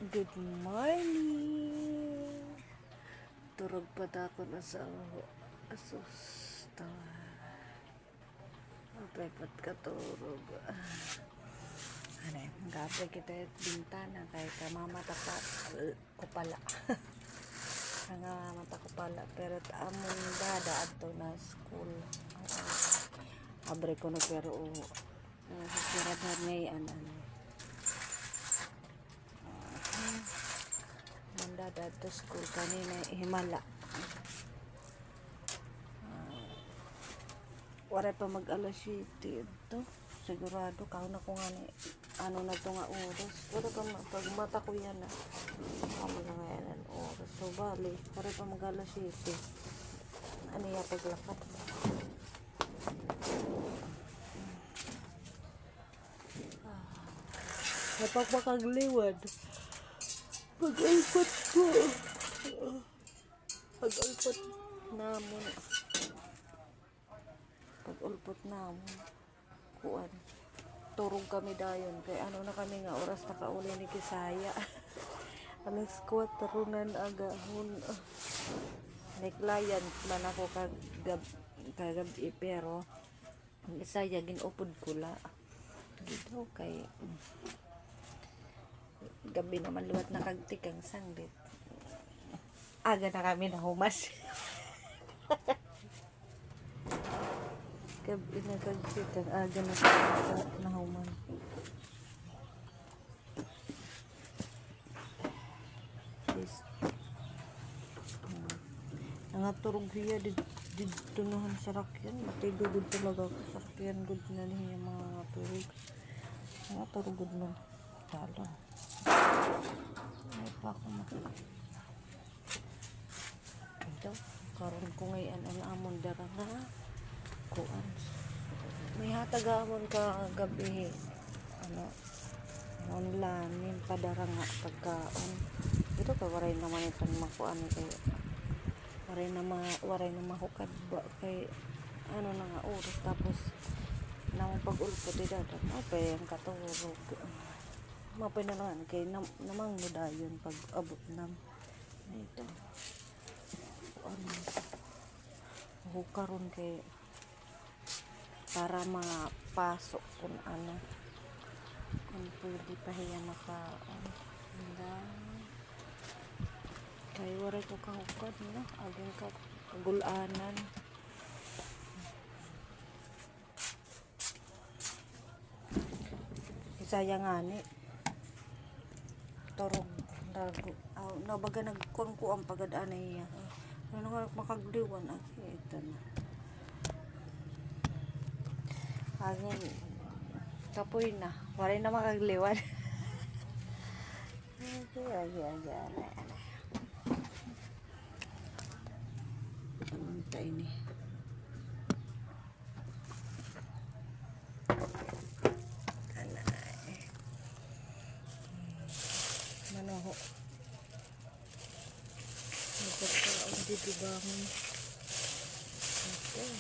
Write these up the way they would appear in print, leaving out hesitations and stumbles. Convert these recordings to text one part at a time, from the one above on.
Good morning. Turog pa ako na sa asusta. Apepat ka turog. Ano yung gabi kita yung bintana kay kamamata pa ko pala. Kamamata ko pala pero among dada adto na school. Abre ko na pero siradan may ano. Dada to school kanina himala. Wala pa mag alas 7 ito. Sigurado ka na ko nga ni ano na to nga oras. Wala pa pag mata ko yan na. Kamo na nga yan ang oras. So bali, wala pa mag alas 7. Ano yan paglakat. Kapag makagliwad. Pag-alpot ko. Pag-alpot namon. Pag-alpot namon. Kuan. Turog kami dayon. Kaya ano na kami nga oras nakauli ni Kisaya. Alas 4 runan agahon. Neklayan man ako kagabi pero Kisaya ginupod ko la. Dito kay gabi naman luwat na kagtikang sanglit. Aga na kami nahumas. Gabi na kagtikang aga na kami nahuman. Nangaturog hiya dito nahan sa rakyan. Matigo good talaga sa rakyan. Good na niya mga turog. Mga turog good man. Tala. Ay pa ako ito. Karoon ko ngayon ang amon dara nga. Kuan. May hatag amon ka gabi. Ano. Online. Padara nga pagkaon. Ito ka waray naman itong makuan kayo. Waray na mahukad ba kay ano na nga oras tapos nang pag-ulpot dito mapay ang katurog mapay na naman kay namang mudayon pag abot nam ito ano hukaron kay para mapasok kung ano kung pwede pa hiya makaon kay waray ko kahukad no aging kagulanan Kisaya nga ni torog dago nabaga nagkuangku ang pagadaan niya ano nga makagliwan ito na aging tapoy na waray na makagliwan Antay ni. Anay. Manoho. Nagkakaon dito bangon. Okay.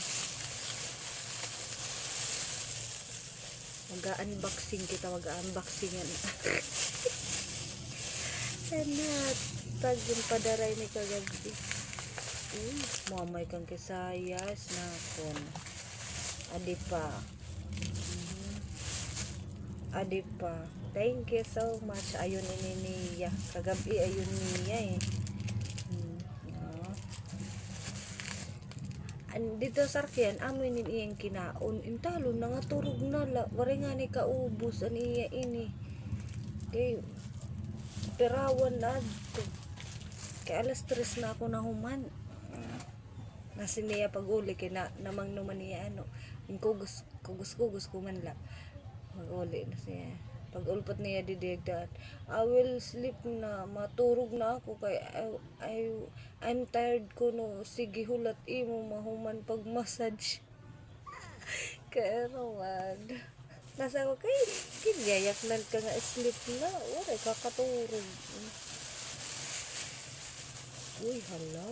Mag-unboxing kita. Mag-unboxing yan. Anak. Tag yung padaray ni kagabi. Mamay kang Kisayas na kon. Adipa. Adipa. Thank you so much. Ayun ini niya. Kagabi ayun niya eh. Dito sa Arkian, amin iyang kinaon. Intalo na nga turog na la. Wari nga ni kaubos. Ano iya ini. Kay perawan na. Kay alas 3 na ako nahuman. Nasi niya pag-uli kay namang naman niya ano yung kugos ko man la mag-uli na siya pag-ulpot niya didigdaan I will sleep na maturog na ako kay I'm tired ko no sige hulat imo mahuman pag massage kaya naman nasa ko kay kinyayak lang ka nga sleep na wala kakaturog uy hala.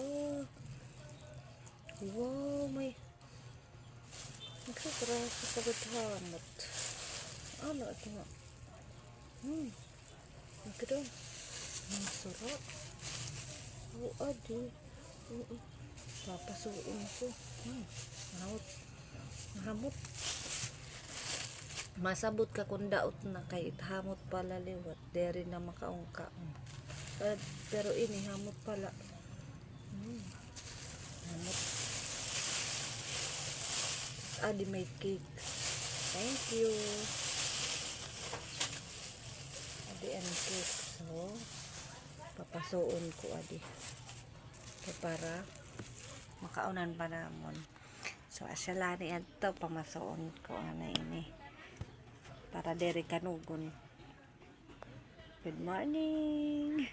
Wow, may nagsatrasa sa gudhanat. Ano ito nga? Ito. Ang sarap. Oo, adi. Oo. Papasuin ko. Mahamot. Mahamot. Masabot ka kung daot na kay hamot pala liwat. Dere na makaungka. Pero ini hamot pala. Hamot. Adi may cake. Thank you. Adi ang cake. So, papasuon ko adi. So, para makaunan pa namon. So, asyalani ato pamasuon ko ana ini. Para dere kanugon. Good morning.